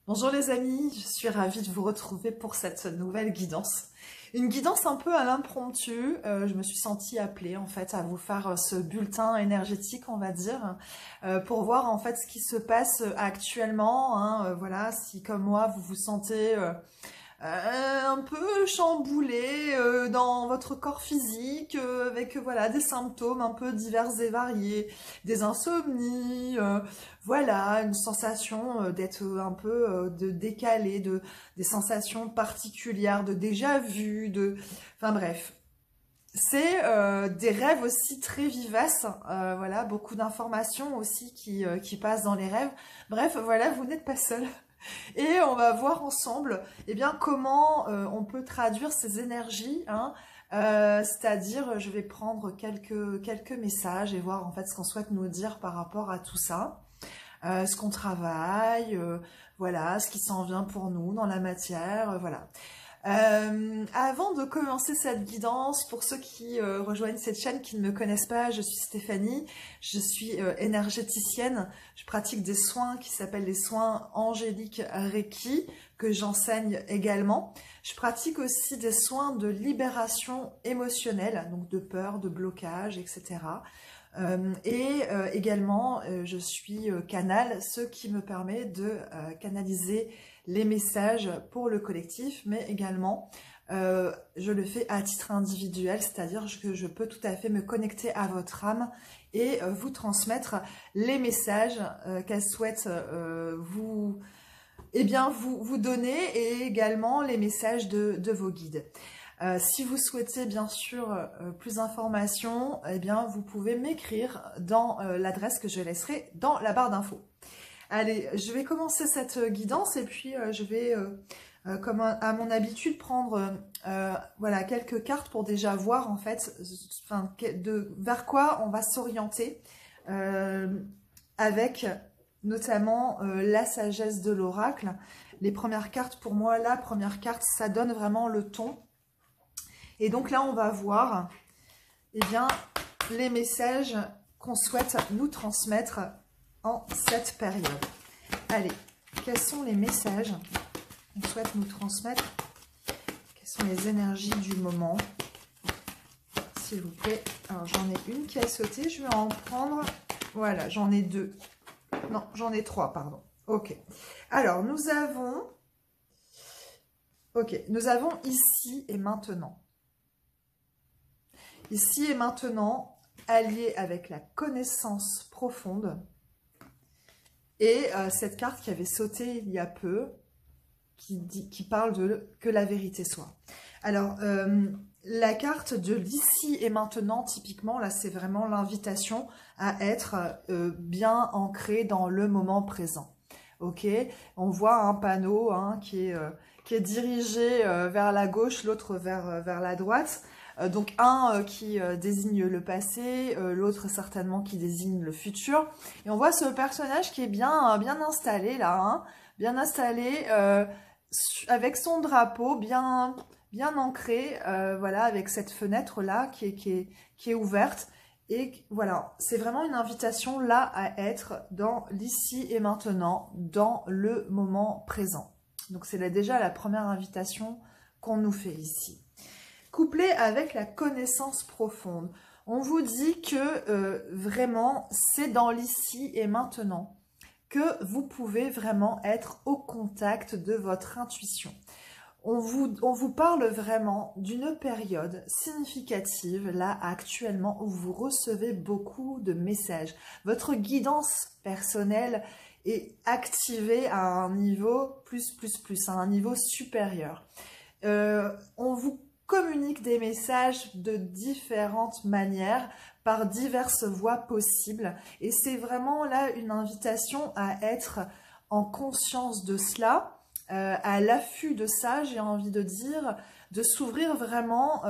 Bonjour les amis, je suis ravie de vous retrouver pour cette nouvelle guidance. Une guidance un peu à l'impromptu, je me suis sentie appelée en fait à vous faire ce bulletin énergétique on va dire, pour voir en fait ce qui se passe actuellement, voilà, si comme moi vous vous sentez un peu chamboulé dans votre corps physique, avec voilà des symptômes un peu divers et variés, des insomnies, voilà, une sensation d'être un peu de décalé, des sensations particulières, de déjà-vu, enfin bref. C'est des rêves aussi très vivaces, voilà, beaucoup d'informations aussi qui passent dans les rêves. Bref, voilà, vous n'êtes pas seul. Et on va voir ensemble eh bien, comment on peut traduire ces énergies, c'est-à-dire je vais prendre quelques messages et voir en fait ce qu'on souhaite nous dire par rapport à tout ça, ce qu'on travaille, voilà, ce qui s'en vient pour nous dans la matière, voilà. Avant de commencer cette guidance, pour ceux qui rejoignent cette chaîne qui ne me connaissent pas, je suis Stéphanie, je suis énergéticienne, je pratique des soins qui s'appellent les soins angéliques Reiki, que j'enseigne également. Je pratique aussi des soins de libération émotionnelle, donc de peur, de blocage, etc. Également, je suis canal, ce qui me permet de canaliser les messages pour le collectif, mais également je le fais à titre individuel, c'est-à-dire que je peux tout à fait me connecter à votre âme et vous transmettre les messages qu'elle souhaite vous donner, et également les messages de vos guides. Si vous souhaitez bien sûr plus d'informations, eh bien vous pouvez m'écrire dans l'adresse que je laisserai dans la barre d'infos. Allez, je vais commencer cette guidance et puis je vais, comme à mon habitude, prendre voilà, quelques cartes pour déjà voir en fait vers quoi on va s'orienter avec notamment la sagesse de l'oracle. Les premières cartes, pour moi, la première carte, ça donne vraiment le ton. Et donc là, on va voir eh bien, les messages qu'on souhaite nous transmettre en cette période. Allez, quels sont les messages qu'on souhaite nous transmettre? Quelles sont les énergies du moment? S'il vous plaît. Alors, j'en ai une qui a sauté, je vais en prendre. Voilà, j'en ai deux. Non, j'en ai trois, pardon. Ok. Alors, nous avons ici et maintenant. Ici et maintenant, allié avec la connaissance profonde. Et cette carte qui avait sauté il y a peu, qui parle de que la vérité soit. Alors, la carte de l'ici et maintenant, typiquement, là, c'est vraiment l'invitation à être bien ancré dans le moment présent. Ok, on voit un panneau qui est dirigé vers la gauche, l'autre vers la droite. Donc un qui désigne le passé, l'autre certainement qui désigne le futur. Et on voit ce personnage qui est bien installé là, bien installé, avec son drapeau bien ancré, voilà, avec cette fenêtre là qui est ouverte. Et voilà, c'est vraiment une invitation là à être dans l'ici et maintenant, dans le moment présent. Donc c'est là déjà la première invitation qu'on nous fait ici. Couplé avec la connaissance profonde, on vous dit que vraiment c'est dans l'ici et maintenant que vous pouvez vraiment être au contact de votre intuition. On vous parle vraiment d'une période significative, là, actuellement, où vous recevez beaucoup de messages. Votre guidance personnelle est activée à un niveau à un niveau supérieur. On vous communique des messages de différentes manières, par diverses voies possibles. Et c'est vraiment là une invitation à être en conscience de cela, à l'affût de ça, j'ai envie de dire, de s'ouvrir vraiment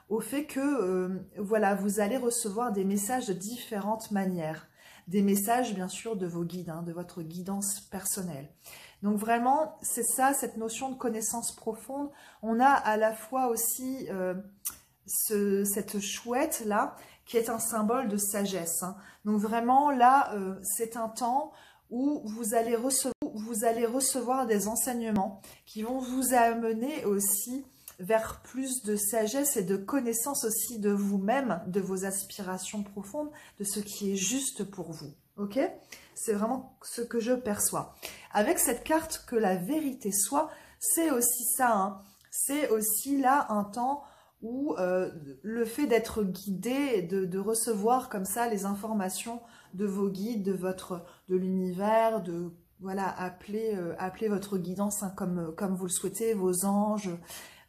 au fait que voilà, vous allez recevoir des messages de différentes manières. Des messages, bien sûr, de vos guides, de votre guidance personnelle. Donc vraiment, c'est ça, cette notion de connaissance profonde. On a à la fois aussi cette chouette-là, qui est un symbole de sagesse. Donc vraiment, là, c'est un temps où vous allez vous allez recevoir des enseignements qui vont vous amener aussi vers plus de sagesse et de connaissance aussi de vous-même, de vos aspirations profondes, de ce qui est juste pour vous. Ok? C'est vraiment ce que je perçois. Avec cette carte que la vérité soit, c'est aussi ça, hein. C'est aussi là un temps où le fait d'être guidé, de recevoir comme ça les informations de vos guides, de l'univers, de voilà, appeler votre guidance, hein, comme vous le souhaitez, vos anges,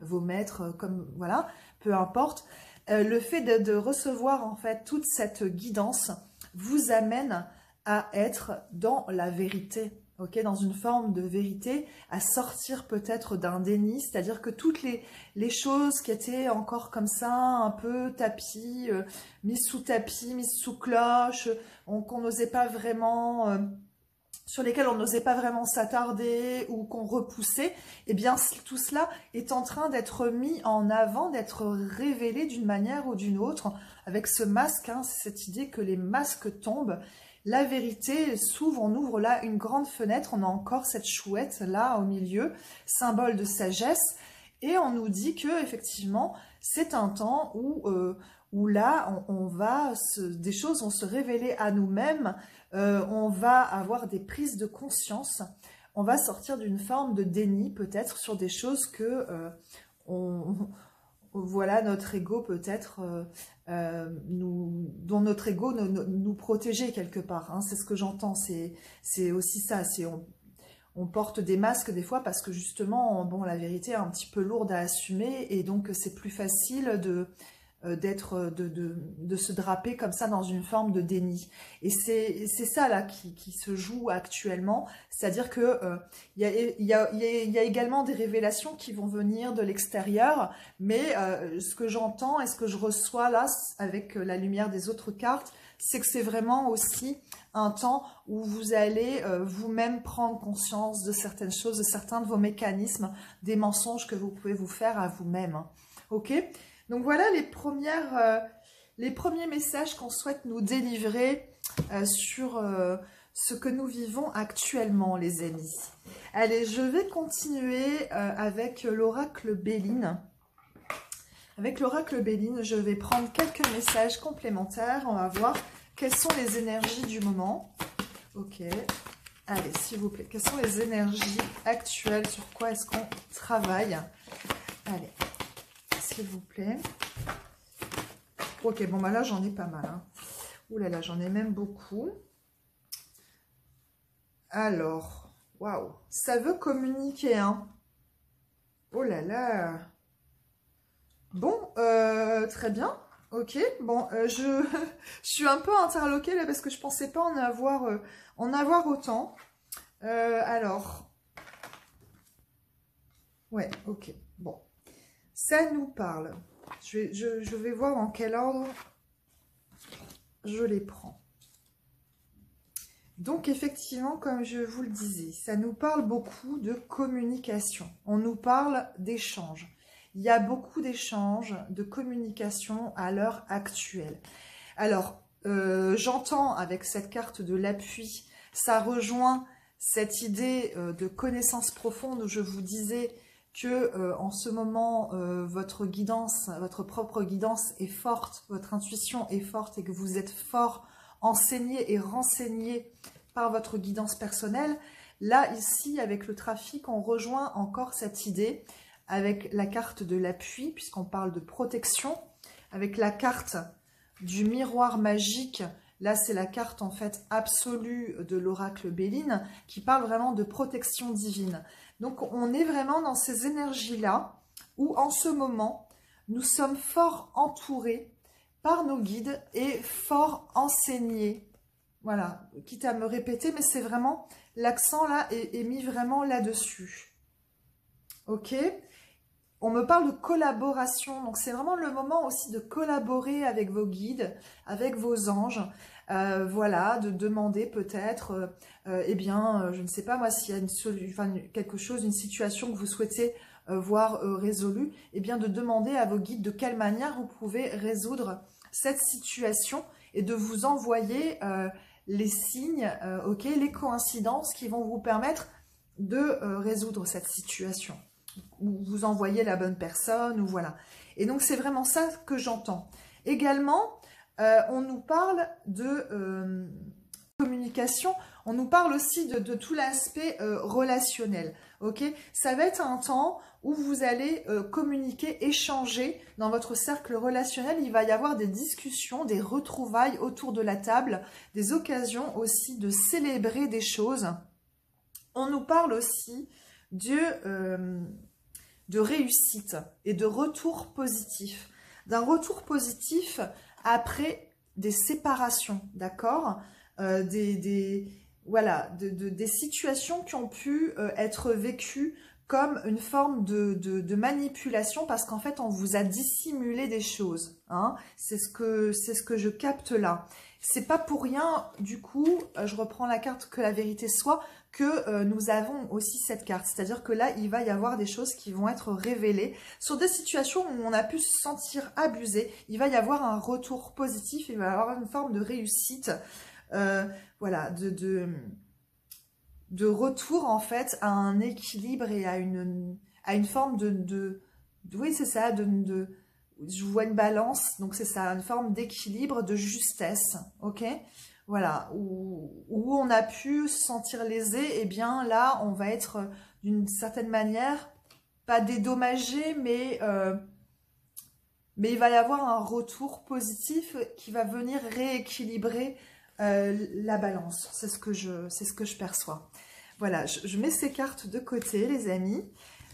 vos maîtres, comme voilà, peu importe. Le fait de recevoir en fait toute cette guidance vous amène à être dans la vérité, ok, dans une forme de vérité, à sortir peut-être d'un déni, c'est-à-dire que toutes les choses qui étaient encore comme ça, un peu mises sous tapis, mises sous cloche, qu'on n'osait pas vraiment... sur lesquels on n'osait pas vraiment s'attarder ou qu'on repoussait, eh bien tout cela est en train d'être mis en avant, d'être révélé d'une manière ou d'une autre, avec ce masque, hein, cette idée que les masques tombent, la vérité s'ouvre, on ouvre là une grande fenêtre, on a encore cette chouette là au milieu, symbole de sagesse, et on nous dit que effectivement c'est un temps où là des choses vont se révéler à nous-mêmes. On va avoir des prises de conscience, on va sortir d'une forme de déni peut-être sur des choses que voilà, notre ego peut-être, dont notre ego nous protégeait quelque part, hein, c'est ce que j'entends, c'est aussi ça, on porte des masques des fois parce que justement, bon, la vérité est un petit peu lourde à assumer et donc c'est plus facile de se draper comme ça dans une forme de déni. Et c'est ça là qui se joue actuellement, c'est-à-dire que il y a également des révélations qui vont venir de l'extérieur, mais ce que j'entends et ce que je reçois là avec la lumière des autres cartes, c'est que c'est vraiment aussi un temps où vous allez vous-même prendre conscience de certaines choses, de certains de vos mécanismes, des mensonges que vous pouvez vous faire à vous-même. Hein. Ok ? Donc voilà les premiers messages qu'on souhaite nous délivrer sur ce que nous vivons actuellement, les amis. Allez, je vais continuer avec l'oracle Béline. Avec l'oracle Béline, je vais prendre quelques messages complémentaires. On va voir quelles sont les énergies du moment. Ok. Allez, s'il vous plaît, quelles sont les énergies actuelles? Sur quoi est-ce qu'on travaille? Allez. S'il vous plaît. Ok, bon, bah là, j'en ai pas mal. Hein. Ouh là là, j'en ai même beaucoup. Alors, waouh, ça veut communiquer, hein. Oh là là. Bon, très bien. Ok, bon, je suis un peu interloquée là parce que je pensais pas en avoir autant. Alors, ouais, ok, bon. Ça nous parle. Je vais voir en quel ordre je les prends. Donc, effectivement, comme je vous le disais, ça nous parle beaucoup de communication. On nous parle d'échanges. Il y a beaucoup d'échanges, de communication à l'heure actuelle. Alors, j'entends avec cette carte de l'appui, ça rejoint cette idée de connaissance profonde où je vous disais que en ce moment, votre guidance, votre propre guidance est forte, votre intuition est forte et que vous êtes fort enseigné et renseigné par votre guidance personnelle. Là, ici, avec le trafic, on rejoint encore cette idée avec la carte de l'appui, puisqu'on parle de protection, avec la carte du miroir magique. Là, c'est la carte en fait absolue de l'oracle Béline qui parle vraiment de protection divine. Donc, on est vraiment dans ces énergies-là où, en ce moment, nous sommes fort entourés par nos guides et fort enseignés. Voilà, quitte à me répéter, mais c'est vraiment, l'accent là est mis vraiment là-dessus. Ok ? On me parle de collaboration, donc c'est vraiment le moment aussi de collaborer avec vos guides, avec vos anges. Voilà, de demander peut-être, eh bien, je ne sais pas moi, s'il y a quelque chose, une situation que vous souhaitez voir résolue, eh bien de demander à vos guides de quelle manière vous pouvez résoudre cette situation et de vous envoyer les signes, ok, les coïncidences qui vont vous permettre résoudre cette situation. Ou vous envoyez la bonne personne, ou voilà. Et donc, c'est vraiment ça que j'entends. Également, on nous parle de communication, on nous parle aussi de tout l'aspect relationnel. Ok, ça va être un temps où vous allez communiquer, échanger dans votre cercle relationnel. Il va y avoir des discussions, des retrouvailles autour de la table, des occasions aussi de célébrer des choses. On nous parle aussi de réussite et de retour positif. D'un retour positif après des séparations, d'accord, voilà, des situations qui ont pu être vécues comme une forme de manipulation parce qu'en fait, on vous a dissimulé des choses. Hein. C'est ce que je capte là. C'est pas pour rien, du coup, je reprends la carte que la vérité soit, que nous avons aussi cette carte. C'est-à-dire que là, il va y avoir des choses qui vont être révélées sur des situations où on a pu se sentir abusé. Il va y avoir un retour positif, il va y avoir une forme de réussite. Voilà, de retour en fait à un équilibre et à une forme oui c'est ça, je vois une balance, donc c'est ça, une forme d'équilibre, de justesse, ok, voilà, où on a pu se sentir lésé, et bien là on va être d'une certaine manière, pas dédommagé, mais il va y avoir un retour positif qui va venir rééquilibrer la balance. C'est ce que je perçois. Voilà, je mets ces cartes de côté, les amis.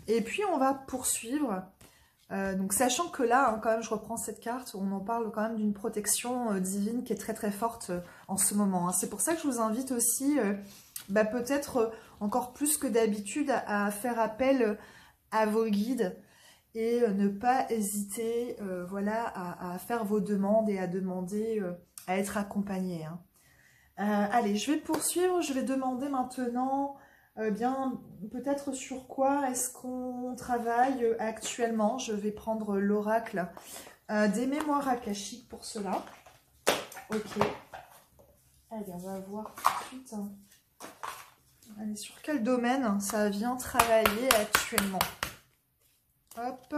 Et puis, on va poursuivre. Donc, sachant que là, hein, quand même, je reprends cette carte, on en parle quand même d'une protection divine qui est très, très forte en ce moment. Hein. C'est pour ça que je vous invite aussi, peut-être encore plus que d'habitude, à faire appel à vos guides et ne pas hésiter voilà, à faire vos demandes et à demander à être accompagné. Hein. Allez, je vais poursuivre. Je vais demander maintenant, bien peut-être sur quoi est-ce qu'on travaille actuellement. Je vais prendre l'oracle des mémoires akashiques pour cela. Ok. Allez, on va voir tout de suite. Allez, sur quel domaine ça vient travailler actuellement? Hop.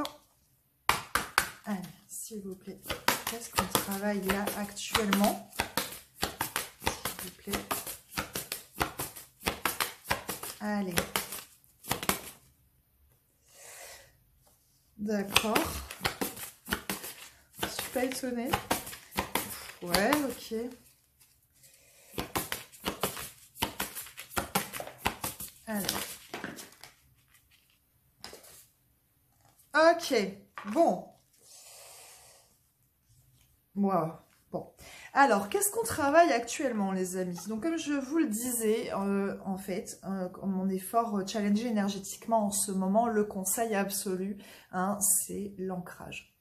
Allez, s'il vous plaît. Qu'est-ce qu'on travaille là actuellement? S'il vous plaît. Allez. D'accord. Je suis pas étonnée. Ouais, ok. Alors. Ok. Bon. Wow. Bon. Alors, qu'est-ce qu'on travaille actuellement, les amis? Donc, comme je vous le disais, en fait, comme on est fort challengé énergétiquement en ce moment, le conseil absolu, hein, c'est l'ancrage.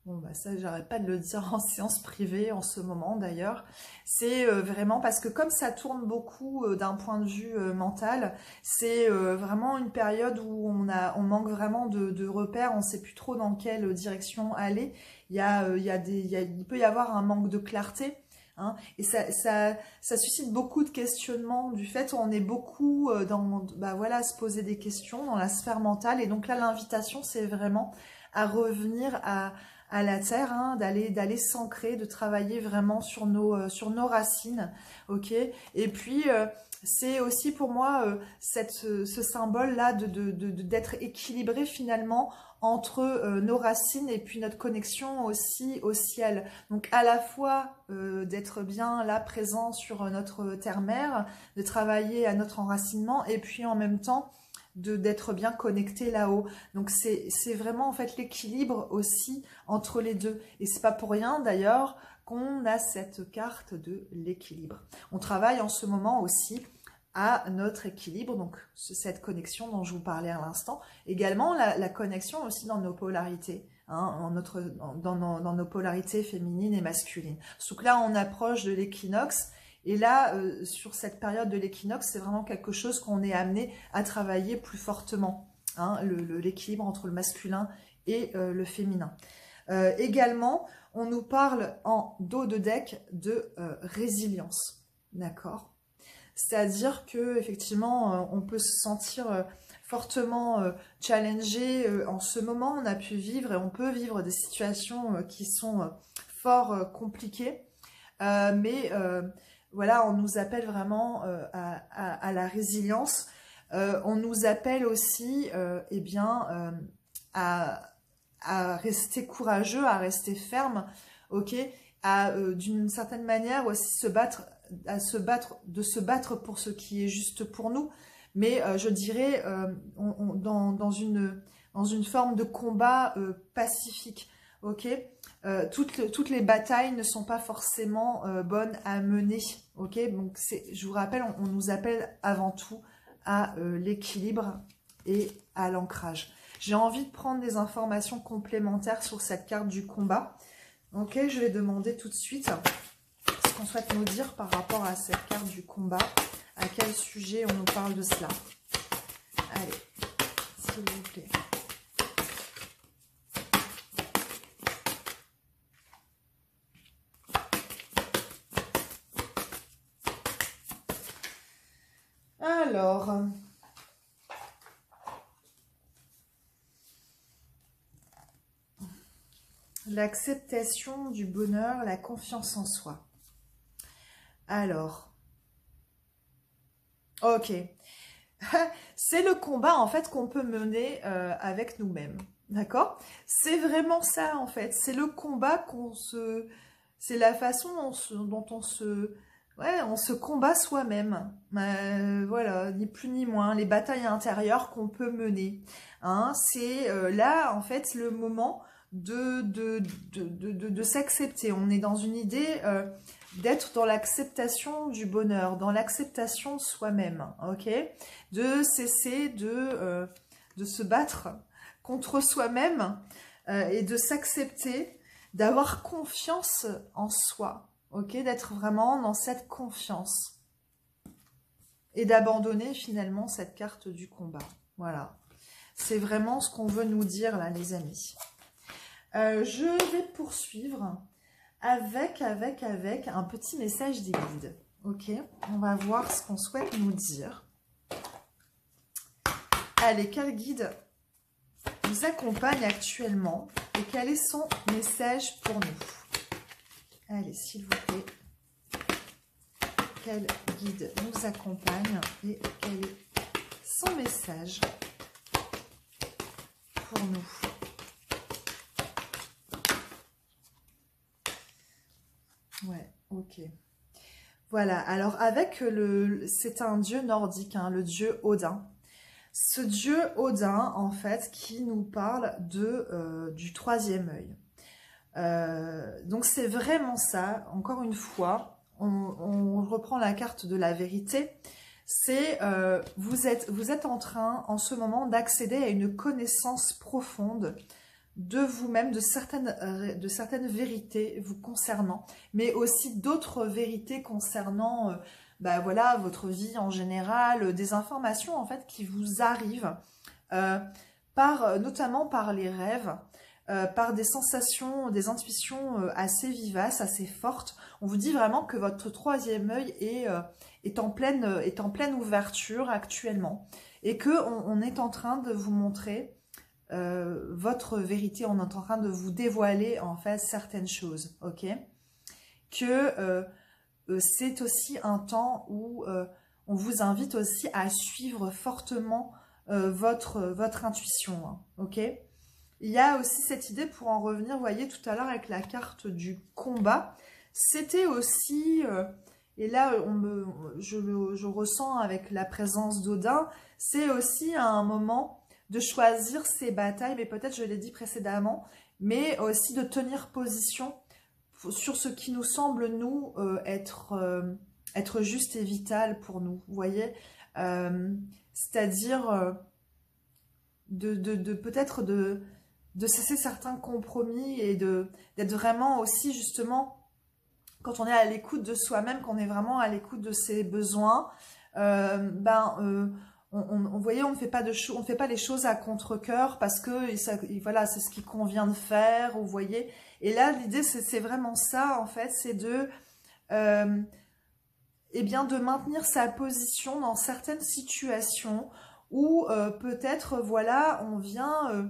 Bon, bah ça, j'arrête pas de le dire en séance privée en ce moment, d'ailleurs. C'est vraiment parce que comme ça tourne beaucoup d'un point de vue mental, c'est vraiment une période où on manque vraiment de repères, on ne sait plus trop dans quelle direction aller. Il peut y avoir un manque de clarté. Hein, et ça suscite beaucoup de questionnements du fait où on est beaucoup voilà, se poser des questions dans la sphère mentale. Et donc là, l'invitation, c'est vraiment à revenir à la terre, hein, d'aller s'ancrer, de travailler vraiment sur nos racines, ok. Et puis c'est aussi pour moi ce symbole-là d'être équilibré finalement entre nos racines et puis notre connexion aussi au ciel. Donc à la fois d'être bien là présent sur notre terre-mère, de travailler à notre enracinement et puis en même temps d'être bien connecté là-haut. Donc c'est vraiment en fait l'équilibre aussi entre les deux. Et c'est pas pour rien d'ailleurs qu'on a cette carte de l'équilibre. On travaille en ce moment aussi à notre équilibre, donc cette connexion dont je vous parlais à l'instant. Également la connexion aussi dans nos polarités, hein, dans nos polarités féminines et masculines. Surtout que là on approche de l'équinoxe. Et là, sur cette période de l'équinoxe, c'est vraiment quelque chose qu'on est amené à travailler plus fortement, hein, l'équilibre entre le masculin et le féminin. Également, on nous parle en dos de deck de résilience, d'accord? C'est-à-dire que effectivement, on peut se sentir fortement challengé en ce moment. On a pu vivre et on peut vivre des situations qui sont fort compliquées. Mais voilà, on nous appelle vraiment à la résilience. On nous appelle aussi eh bien, à rester courageux, à rester ferme, ok, à d'une certaine manière aussi de se battre pour ce qui est juste pour nous, mais je dirais dans une forme de combat pacifique, ok. Toutes les batailles ne sont pas forcément bonnes à mener, ok. Donc je vous rappelle, on nous appelle avant tout à l'équilibre et à l'ancrage. J'ai envie de prendre des informations complémentaires sur cette carte du combat. Ok, je vais demander tout de suite ce qu'on souhaite nous dire par rapport à cette carte du combat. À quel sujet on nous parle de cela? Allez, s'il vous plaît. Alors, l'acceptation du bonheur, la confiance en soi. Alors, ok. C'est le combat en fait qu'on peut mener avec nous-mêmes. D'accord? C'est vraiment ça en fait. C'est le combat c'est la façon dont on se combat soi-même. Voilà, ni plus ni moins. Les batailles intérieures qu'on peut mener. Hein, c'est là en fait le moment de s'accepter. On est dans une idée d'être dans l'acceptation du bonheur, dans l'acceptation de soi-même, ok? De cesser de se battre contre soi-même et de s'accepter, d'avoir confiance en soi, ok? D'être vraiment dans cette confiance et d'abandonner finalement cette carte du combat. Voilà, c'est vraiment ce qu'on veut nous dire là, les amis. Je vais poursuivre avec un petit message des guides. Ok, on va voir ce qu'on souhaite nous dire. Allez, quel guide nous accompagne actuellement et quel est son message pour nous? Allez, s'il vous plaît. Quel guide nous accompagne et quel est son message pour nous? Ouais, ok. Voilà, alors avec c'est un dieu nordique, hein, le dieu Odin. Ce dieu Odin, en fait, qui nous parle du troisième œil. Donc c'est vraiment ça, encore une fois, on reprend la carte de la vérité. C'est vous êtes en train, en ce moment, d'accéder à une connaissance profonde de vous-même, de certaines vérités vous concernant, mais aussi d'autres vérités concernant voilà, votre vie en général, des informations en fait qui vous arrivent notamment par les rêves, par des sensations, des intuitions assez vivaces, assez fortes. On vous dit vraiment que votre troisième œil est en pleine ouverture actuellement et qu'on est en train de vous montrer votre vérité, on est en train de vous dévoiler en fait certaines choses, ok? Que c'est aussi un temps où on vous invite aussi à suivre fortement votre intuition, hein, ok? Il y a aussi cette idée, pour en revenir, vous voyez tout à l'heure avec la carte du combat, c'était aussi, et là je ressens avec la présence d'Odin, c'est aussi à un moment de choisir ses batailles, mais peut-être je l'ai dit précédemment, mais aussi de tenir position sur ce qui nous semble, nous, être juste et vital pour nous, vous voyez, c'est-à-dire peut-être de cesser certains compromis et d'être vraiment aussi, justement, quand on est à l'écoute de soi-même, qu'on est vraiment à l'écoute de ses besoins, vous voyez, on ne fait pas les choses à contre-cœur parce que voilà, c'est ce qui convient de faire, vous voyez. Et là, l'idée, c'est vraiment ça, en fait, c'est eh bien, de maintenir sa position dans certaines situations où peut-être, voilà, on vient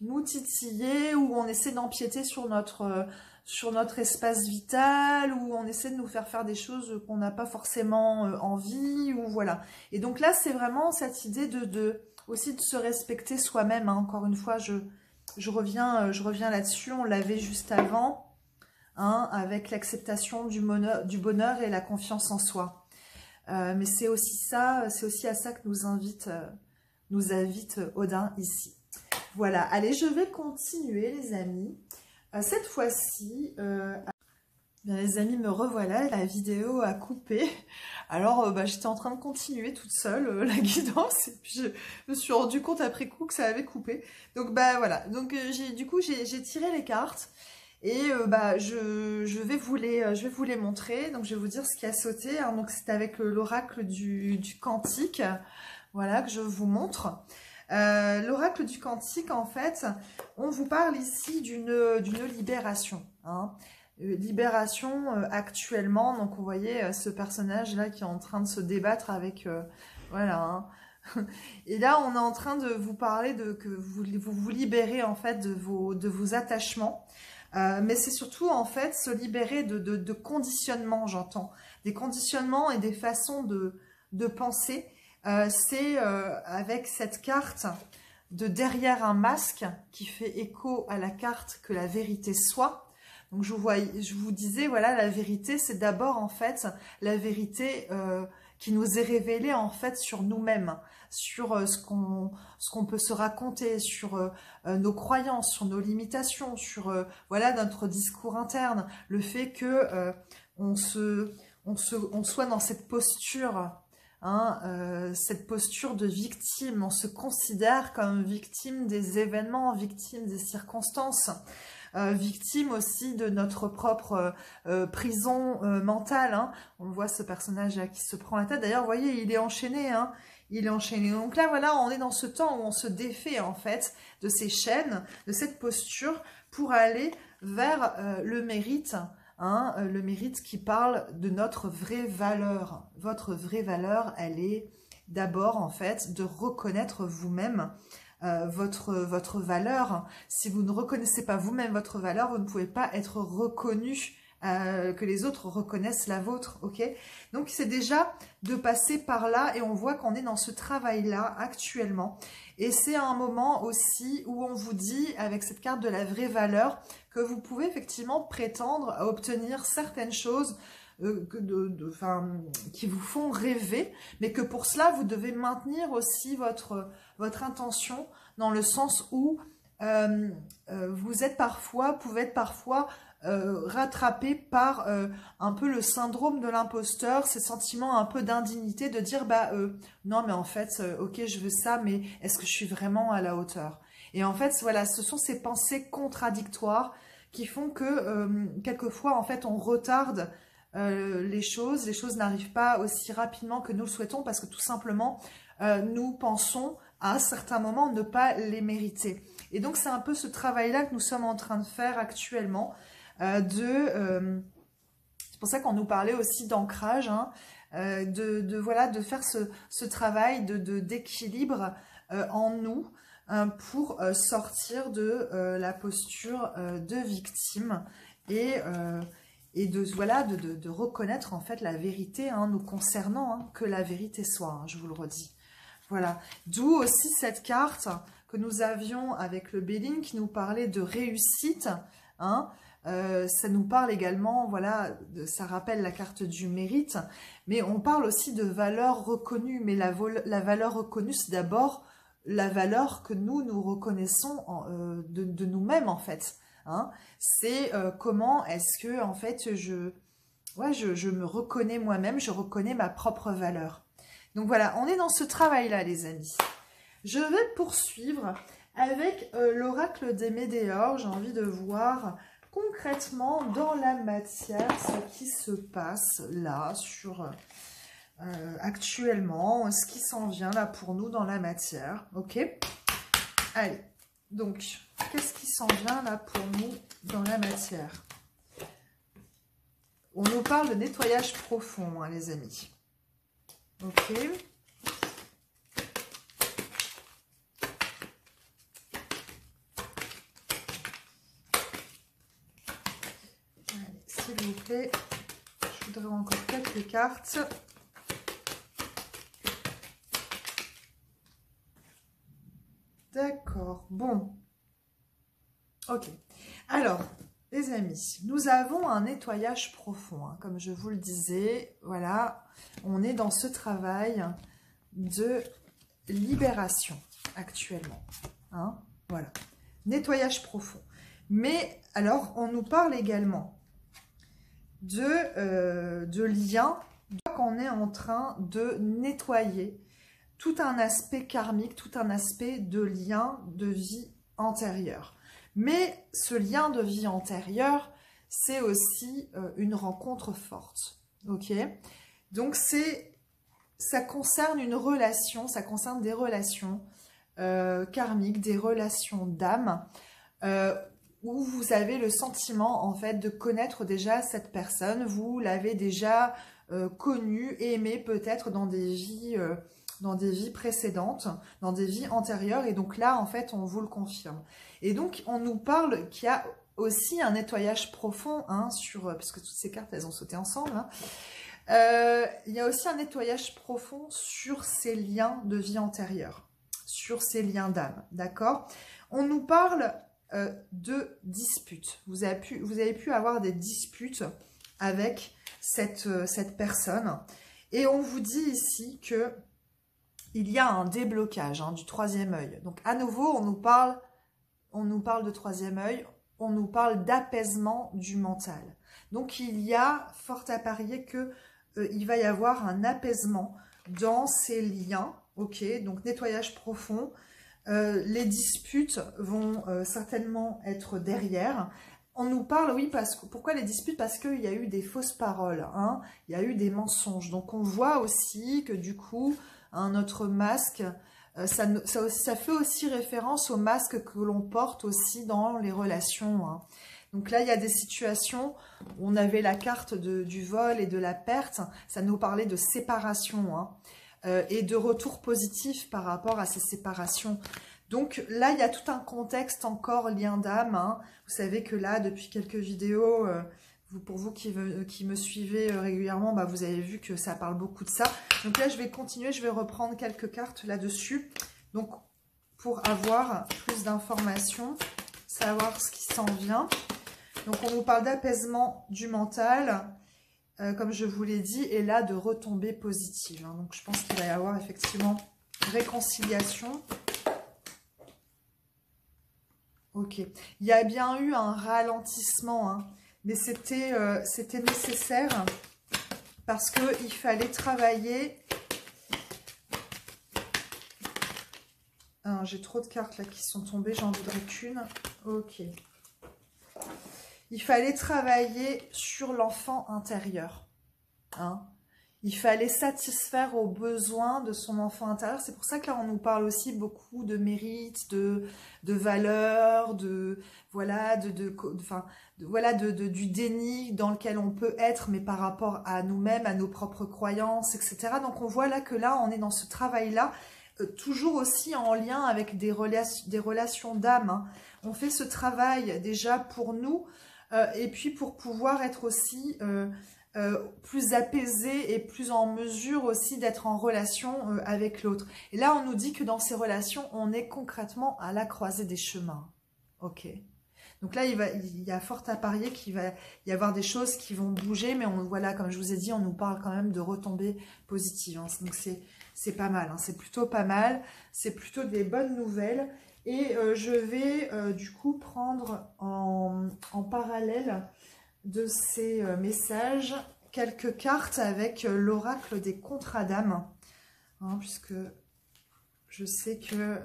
nous titiller, où on essaie d'empiéter sur notre espace vital, où on essaie de nous faire des choses qu'on n'a pas forcément envie, ou voilà. Et donc là, c'est vraiment cette idée aussi de se respecter soi-même, hein. Encore une fois, je reviens là-dessus, on l'avait juste avant, hein, avec l'acceptation du bonheur et la confiance en soi. Mais c'est aussi ça, c'est aussi à ça que nous invite Odin ici. Voilà, allez, je vais continuer les amis. Cette fois-ci, bien, les amis, me revoilà, la vidéo a coupé. Alors, j'étais en train de continuer toute seule la guidance, et puis je me suis rendu compte après coup que ça avait coupé. Donc, voilà, donc du coup, j'ai tiré les cartes, et je vais vous les montrer. Donc, je vais vous dire ce qui a sauté, hein. Donc, c'est avec l'oracle du cantique, voilà, que je vous montre. L'oracle du cantique, en fait, on vous parle ici d'une libération, hein. Libération actuellement, donc vous voyez ce personnage là qui est en train de se débattre avec, voilà, hein. Et là on est en train de vous parler de que vous libérez en fait de vos attachements, mais c'est surtout en fait se libérer de conditionnements, j'entends, des conditionnements et des façons de penser. C'est avec cette carte de derrière un masque qui fait écho à la carte que la vérité soit. Donc je vous disais, voilà, la vérité, c'est d'abord en fait la vérité qui nous est révélée en fait sur nous-mêmes, sur ce qu'on peut se raconter, sur nos croyances, sur nos limitations, sur voilà, notre discours interne, le fait que on soit dans cette posture. Hein, cette posture de victime, on se considère comme victime des événements, victime des circonstances, victime aussi de notre propre prison mentale, hein. On voit ce personnage là qui se prend la tête, d'ailleurs vous voyez il est enchaîné, hein. Il est enchaîné, donc là voilà on est dans ce temps où on se défait en fait de ces chaînes, de cette posture pour aller vers le mérite. Hein, le mérite qui parle de notre vraie valeur. Votre vraie valeur, elle est d'abord en fait de reconnaître vous-même votre valeur. Si vous ne reconnaissez pas vous-même votre valeur, vous ne pouvez pas être reconnu, que les autres reconnaissent la vôtre, ok? Donc c'est déjà de passer par là et on voit qu'on est dans ce travail-là actuellement. Et c'est un moment aussi où on vous dit, avec cette carte de la vraie valeur, que vous pouvez effectivement prétendre à obtenir certaines choses qui vous font rêver, mais que pour cela, vous devez maintenir aussi votre intention, dans le sens où vous pouvez être parfois rattrapé par un peu le syndrome de l'imposteur, ces sentiments un peu d'indignité, de dire non mais en fait ok je veux ça, mais est-ce que je suis vraiment à la hauteur? Et en fait voilà, ce sont ces pensées contradictoires qui font que quelquefois en fait on retarde les choses n'arrivent pas aussi rapidement que nous le souhaitons, parce que tout simplement nous pensons à certains moments ne pas les mériter. Et donc c'est un peu ce travail-là que nous sommes en train de faire actuellement, c'est pour ça qu'on nous parlait aussi d'ancrage, hein, voilà, de faire ce travail d'équilibre en nous, pour sortir de la posture de victime et voilà, de reconnaître en fait la vérité, hein, nous concernant, hein, que la vérité soit, hein, je vous le redis. Voilà, d'où aussi cette carte que nous avions avec le Béline qui nous parlait de réussite, hein. Ça nous parle également, voilà, ça rappelle la carte du mérite, mais on parle aussi de valeur reconnue, mais la valeur reconnue, c'est d'abord la valeur que nous reconnaissons de nous-mêmes en fait, hein. C'est comment est-ce que en fait je me reconnais moi-même, je reconnais ma propre valeur. Donc voilà, on est dans ce travail-là les amis. Je vais poursuivre avec l'oracle des Médéors. J'ai envie de voir concrètement dans la matière ce qui se passe là actuellement, ce qui s'en vient là pour nous dans la matière, ok? Allez, donc qu'est-ce qui s'en vient là pour nous dans la matière? On nous parle de nettoyage profond, hein, les amis. Ok. Allez, s'il vous plaît, je voudrais encore quelques cartes. D'accord, bon. Ok. Alors, les amis, nous avons un nettoyage profond, hein, comme je vous le disais. Voilà, on est dans ce travail de libération actuellement. Hein, voilà, nettoyage profond. Mais alors, on nous parle également de liens qu'on est en train de nettoyer. Tout un aspect karmique, tout un aspect de lien de vie antérieure. Mais ce lien de vie antérieure, c'est aussi une rencontre forte. Ok? Donc ça concerne une relation, ça concerne des relations karmiques, des relations d'âme, où vous avez le sentiment en fait de connaître déjà cette personne, vous l'avez déjà connue, aimée peut-être dans des vies précédentes, dans des vies antérieures, et donc là en fait on vous le confirme. Et donc on nous parle qu'il y a aussi un nettoyage profond, hein, parce que toutes ces cartes elles ont sauté ensemble, hein. Il y a aussi un nettoyage profond sur ces liens de vie antérieure, sur ces liens d'âme, d'accord? On nous parle de disputes. Vous avez pu avoir des disputes avec cette personne, et on vous dit ici que il y a un déblocage, hein, du troisième œil. Donc à nouveau, on nous parle de troisième œil, on nous parle d'apaisement du mental. Donc il y a fort à parier que il va y avoir un apaisement dans ces liens. Ok, donc nettoyage profond. Les disputes vont certainement être derrière. On nous parle, oui, pourquoi les disputes? Parce qu'il y a eu des fausses paroles, hein, il y a eu des mensonges. Donc on voit aussi que du coup, hein, notre masque, ça fait aussi référence au masque que l'on porte aussi dans les relations, hein. Donc là, il y a des situations où on avait la carte du vol et de la perte. Ça nous parlait de séparation, hein, et de retour positif par rapport à ces séparations. Donc là, il y a tout un contexte encore lien d'âme, hein. Vous savez que là, depuis quelques vidéos, pour vous qui me suivez régulièrement, bah, vous avez vu que ça parle beaucoup de ça. Donc là, je vais continuer, je vais reprendre quelques cartes là-dessus. Donc, pour avoir plus d'informations, savoir ce qui s'en vient. Donc, on nous parle d'apaisement du mental, comme je vous l'ai dit, et là, de retombées positives, hein. Donc, je pense qu'il va y avoir effectivement réconciliation. Ok. Il y a bien eu un ralentissement, hein, mais c'était nécessaire parce qu'il fallait travailler. J'ai trop de cartes là qui sont tombées, j'en voudrais qu'une. Ok. Il fallait travailler sur l'enfant intérieur, hein. Il fallait satisfaire aux besoins de son enfant intérieur. C'est pour ça que là, on nous parle aussi beaucoup de mérite, de valeur, voilà, du déni dans lequel on peut être, mais par rapport à nous-mêmes, à nos propres croyances, etc. Donc, on voit là que là, on est dans ce travail-là, toujours aussi en lien avec des relations d'âme, hein. On fait ce travail déjà pour nous, et puis pour pouvoir être aussi... plus apaisé et plus en mesure aussi d'être en relation avec l'autre. Et là, on nous dit que dans ces relations, on est concrètement à la croisée des chemins. Ok. Donc là, il y a fort à parier qu'il va y avoir des choses qui vont bouger, mais voilà, comme je vous ai dit, on nous parle quand même de retombées positives, hein. Donc c'est pas mal, hein. C'est plutôt pas mal, c'est plutôt des bonnes nouvelles. Et je vais du coup prendre en parallèle de ces messages, quelques cartes avec l'oracle des contrats d'âme, hein, puisque je sais que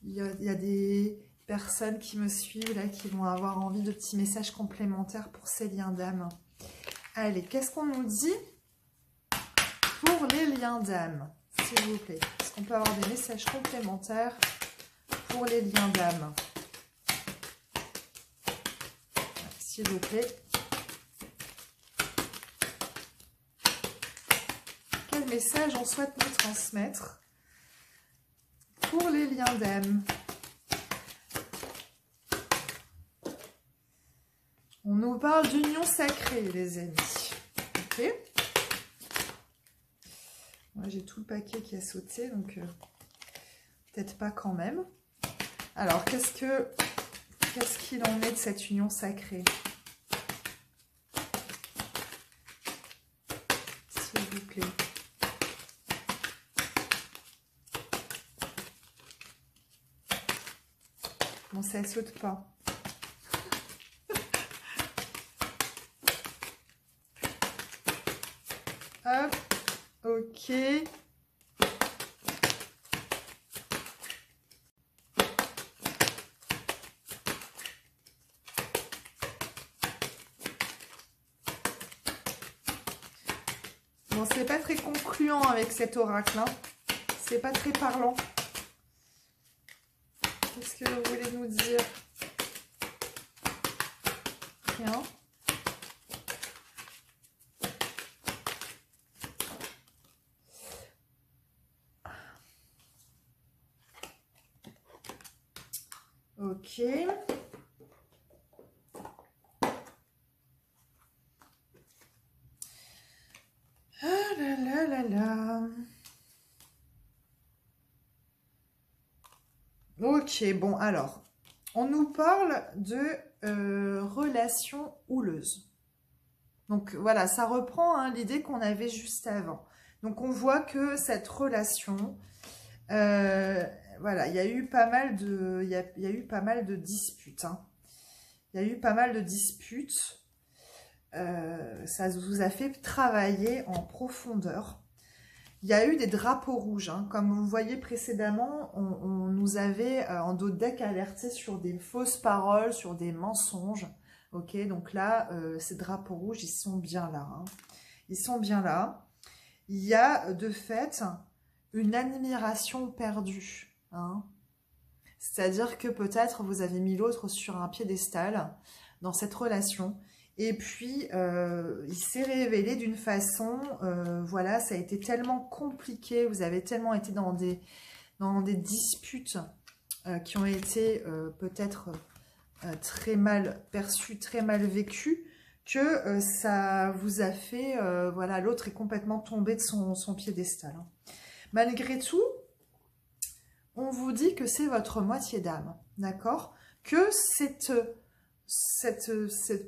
y a des personnes qui me suivent là qui vont avoir envie de petits messages complémentaires pour ces liens d'âme. Allez, qu'est-ce qu'on nous dit pour les liens d'âme, s'il vous plaît? Est-ce qu'on peut avoir des messages complémentaires pour les liens d'âme, s'il vous plaît? message on souhaite nous transmettre pour les liens d'âme? On nous parle d'union sacrée, les amis. Ok. Moi, j'ai tout le paquet qui a sauté, donc peut-être pas quand même. Alors, qu'est-ce qu'il en est de cette union sacrée? S'il vous plaît. Bon, ça ne saute pas. Hop, ok. Bon, c'est pas très concluant avec cet oracle, hein. C'est pas très parlant. Qu'est-ce que vous voulez nous dire? Rien. Ok. Ah là là là là. Ok, bon, alors, on nous parle de relations houleuses. Donc voilà, ça reprend hein, l'idée qu'on avait juste avant. Donc on voit que cette relation, voilà, il y a eu pas mal de, il y a eu pas mal de disputes. Hein. Il y a eu pas mal de disputes. Ça vous a fait travailler en profondeur. Il y a eu des drapeaux rouges. Hein. Comme vous voyez précédemment, on nous avait en dos de deck alerté sur des fausses paroles, sur des mensonges. Ok, donc là, ces drapeaux rouges, ils sont bien là. Hein. Ils sont bien là. Il y a de fait une admiration perdue. Hein. C'est-à-dire que peut-être vous avez mis l'autre sur un piédestal dans cette relation. Et puis, il s'est révélé d'une façon, voilà, ça a été tellement compliqué, vous avez tellement été dans des disputes qui ont été peut-être très mal perçues, très mal vécues, que ça vous a fait, voilà, l'autre est complètement tombé de son piédestal. Hein. Malgré tout, on vous dit que c'est votre moitié d'âme, d'accord? Que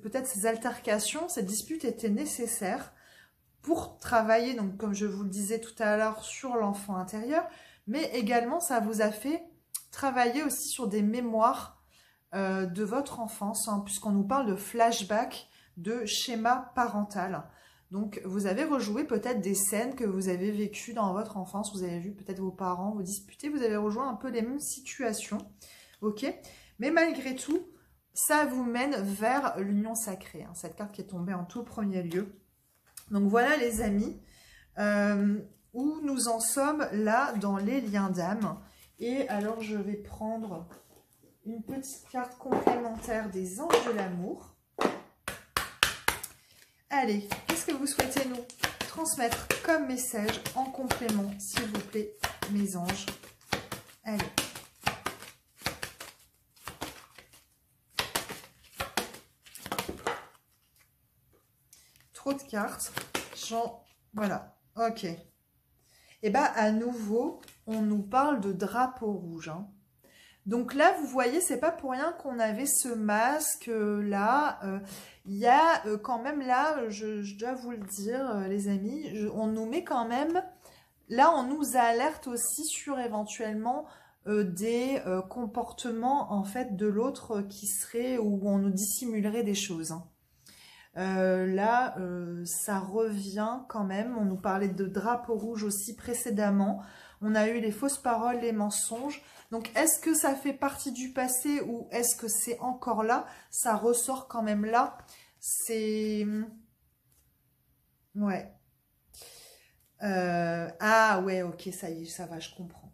peut-être ces altercations, cette dispute était nécessaire pour travailler, donc comme je vous le disais tout à l'heure, sur l'enfant intérieur, mais également ça vous a fait travailler aussi sur des mémoires de votre enfance, hein, puisqu'on nous parle de flashback, de schéma parental. Donc vous avez rejoué peut-être des scènes que vous avez vécues dans votre enfance, vous avez vu peut-être vos parents vous disputer, vous avez rejoint un peu les mêmes situations, ok? Mais malgré tout, ça vous mène vers l'union sacrée, hein, cette carte qui est tombée en tout premier lieu. Donc voilà les amis, où nous en sommes là dans les liens d'âme. Et alors je vais prendre une petite carte complémentaire des anges de l'amour. Allez, qu'est-ce que vous souhaitez nous transmettre comme message en complément, s'il vous plaît, mes anges? Allez. Trop de cartes. Voilà. Ok. Et bien, à nouveau, on nous parle de drapeau rouge. Hein. Donc là, vous voyez, c'est pas pour rien qu'on avait ce masque là. Il y a quand même là, je dois vous le dire, les amis, on nous met quand même... Là, on nous alerte aussi sur éventuellement des comportements en fait de l'autre qui seraient où on nous dissimulerait des choses. Hein. Là, ça revient quand même. On nous parlait de drapeau rouge aussi précédemment. On a eu les fausses paroles, les mensonges. Donc, est-ce que ça fait partie du passé ou est-ce que c'est encore là? Ça ressort quand même là. C'est... Ouais. Ah ouais, ok, ça y est, ça va, je comprends.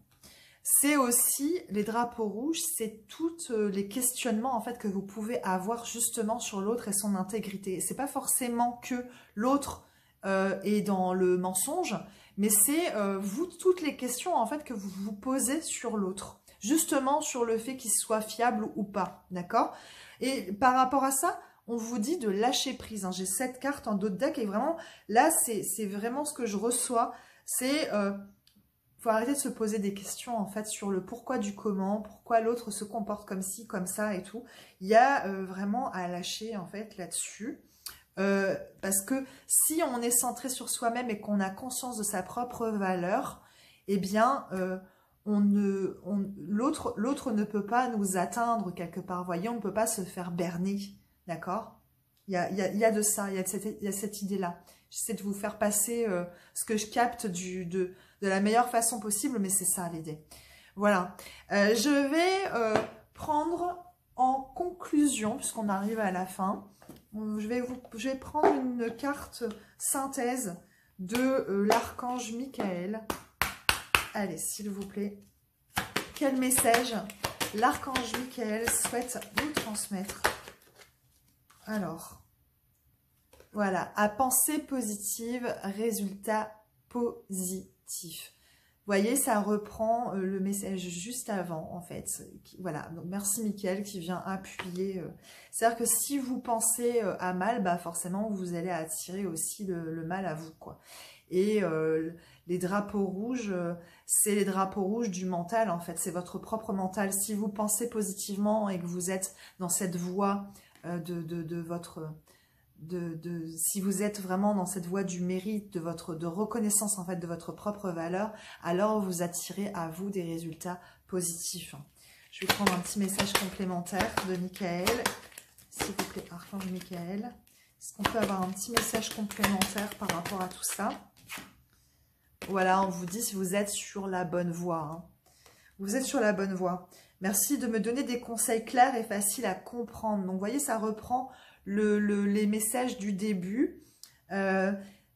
C'est aussi, les drapeaux rouges, c'est tous les questionnements en fait que vous pouvez avoir justement sur l'autre et son intégrité. C'est pas forcément que l'autre est dans le mensonge, mais c'est vous toutes les questions en fait que vous vous posez sur l'autre, justement sur le fait qu'il soit fiable ou pas, d'accord? Et par rapport à ça, on vous dit de lâcher prise, hein. J'ai 7 cartes en dos de deck et vraiment, là, c'est vraiment ce que je reçois, c'est... faut arrêter de se poser des questions en fait sur le pourquoi du comment, pourquoi l'autre se comporte comme ci, comme ça et tout. Il y a vraiment à lâcher en fait là-dessus. Parce que si on est centré sur soi-même et qu'on a conscience de sa propre valeur, eh bien l'autre ne peut pas nous atteindre quelque part. Voyez, on ne peut pas se faire berner, d'accord? Il y a de ça, il y a cette idée-là. J'essaie de vous faire passer ce que je capte de la meilleure façon possible, mais c'est ça l'idée. Voilà. Je vais prendre en conclusion, puisqu'on arrive à la fin, je vais prendre une carte synthèse de l'archange Michael. Allez, s'il vous plaît. Quel message l'archange Michael souhaite vous transmettre? Alors, voilà, à pensée positive, résultat positif. Vous voyez, ça reprend le message juste avant, en fait. Voilà, donc merci Mickaël qui vient appuyer. C'est-à-dire que si vous pensez à mal, bah forcément, vous allez attirer aussi le mal à vous, quoi. Et les drapeaux rouges, c'est les drapeaux rouges du mental, en fait. C'est votre propre mental. Si vous pensez positivement et que vous êtes dans cette voie si vous êtes vraiment dans cette voie du mérite, de reconnaissance en fait de votre propre valeur, alors vous attirez à vous des résultats positifs. Je vais prendre un petit message complémentaire de Michael, s'il vous plaît, archange Michael. Est-ce qu'on peut avoir un petit message complémentaire par rapport à tout ça? Voilà, on vous dit si vous êtes sur la bonne voie. Hein. Vous êtes sur la bonne voie. Merci de me donner des conseils clairs et faciles à comprendre. Donc, vous voyez, ça reprend les messages du début.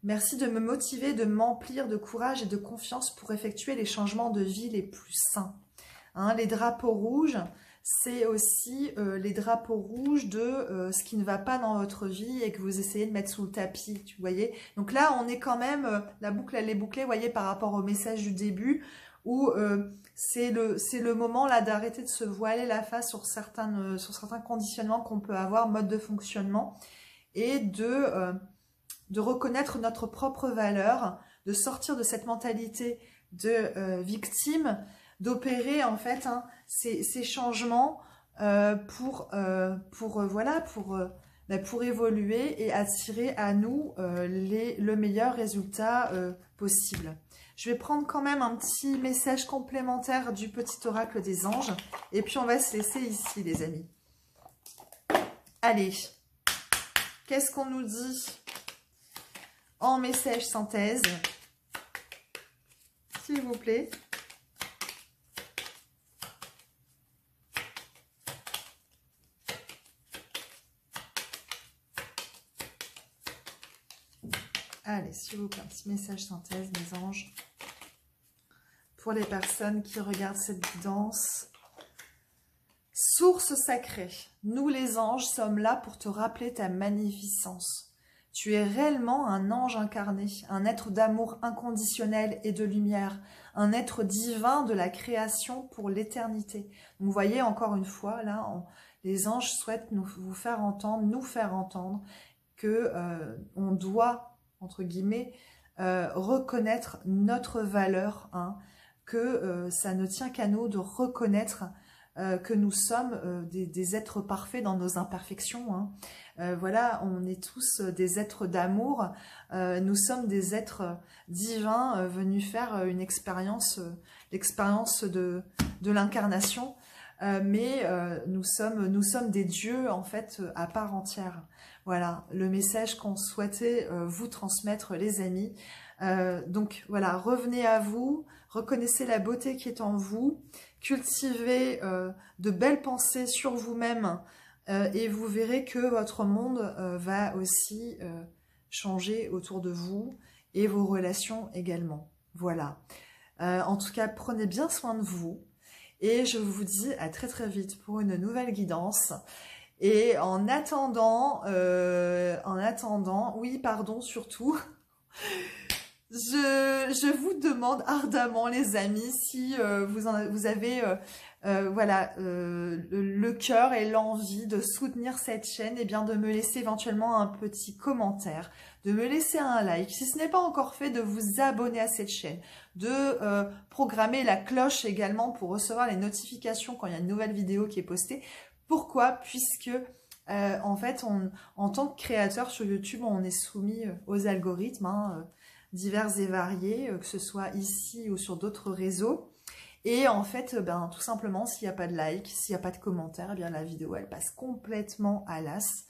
Merci de me motiver, de m'emplir de courage et de confiance pour effectuer les changements de vie les plus sains. Hein, les drapeaux rouges, c'est aussi les drapeaux rouges de ce qui ne va pas dans votre vie et que vous essayez de mettre sous le tapis, vous voyez. Donc là, on est quand même, la boucle elle est bouclée, vous voyez, par rapport au message du début, où c'est le moment là d'arrêter de se voiler la face sur certains conditionnements qu'on peut avoir, mode de fonctionnement, et de reconnaître notre propre valeur, de sortir de cette mentalité de victime, d'opérer en fait ces changements pour évoluer et attirer à nous le meilleur résultat possible. Je vais prendre quand même un petit message complémentaire du petit oracle des anges. Et puis, on va se laisser ici, les amis. Allez. Qu'est-ce qu'on nous dit en message synthèse? S'il vous plaît. Allez, s'il vous plaît, un petit message synthèse, mes anges. Pour les personnes qui regardent cette guidance. Source sacrée, nous les anges sommes là pour te rappeler ta magnificence. Tu es réellement un ange incarné, un être d'amour inconditionnel et de lumière, un être divin de la création pour l'éternité. Donc, vous voyez, encore une fois, là, les anges souhaitent nous faire entendre que on doit, entre guillemets, reconnaître notre valeur, hein, que ça ne tient qu'à nous de reconnaître que nous sommes des êtres parfaits dans nos imperfections. Hein. Voilà, on est tous des êtres d'amour, nous sommes des êtres divins venus faire une expérience, l'expérience de l'incarnation, mais nous sommes des dieux en fait à part entière. Voilà, le message qu'on souhaitait vous transmettre, les amis. Donc voilà, revenez à vous, reconnaissez la beauté qui est en vous, cultivez de belles pensées sur vous-même et vous verrez que votre monde va aussi changer autour de vous et vos relations également. Voilà. En tout cas, prenez bien soin de vous et je vous dis à très très vite pour une nouvelle guidance. Et en attendant, oui, pardon, surtout, je je vous demande ardemment, les amis, si vous avez voilà, le cœur et l'envie de soutenir cette chaîne, et bien de me laisser éventuellement un petit commentaire, de me laisser un like, si ce n'est pas encore fait, de vous abonner à cette chaîne, de programmer la cloche également pour recevoir les notifications quand il y a une nouvelle vidéo qui est postée. Pourquoi? Puisque en fait, en tant que créateur sur YouTube, on est soumis aux algorithmes divers et variés, que ce soit ici ou sur d'autres réseaux. Et en fait, ben, tout simplement, s'il n'y a pas de like, s'il n'y a pas de commentaire, eh bien la vidéo, elle passe complètement à l'as.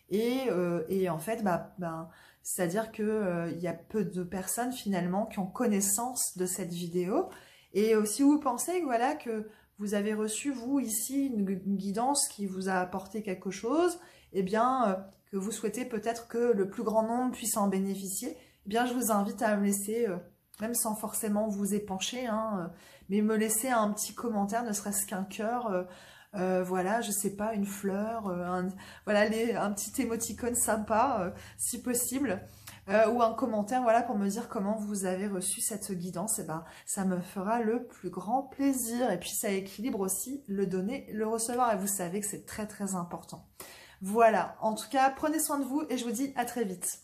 Et en fait, c'est-à-dire qu'il y a peu de personnes finalement qui ont connaissance de cette vidéo. Et si vous pensez voilà, que vous avez reçu, vous, ici, une guidance qui vous a apporté quelque chose, eh bien, que vous souhaitez peut-être que le plus grand nombre puisse en bénéficier, eh bien, je vous invite à me laisser, même sans forcément vous épancher, mais me laisser un petit commentaire, ne serait-ce qu'un cœur, voilà, je sais pas, une fleur, voilà, un petit émoticône sympa, si possible, ou un commentaire, voilà, pour me dire comment vous avez reçu cette guidance. Et ben, ça me fera le plus grand plaisir. Et puis, ça équilibre aussi le donner, le recevoir. Et vous savez que c'est très, très important. Voilà, en tout cas, prenez soin de vous et je vous dis à très vite.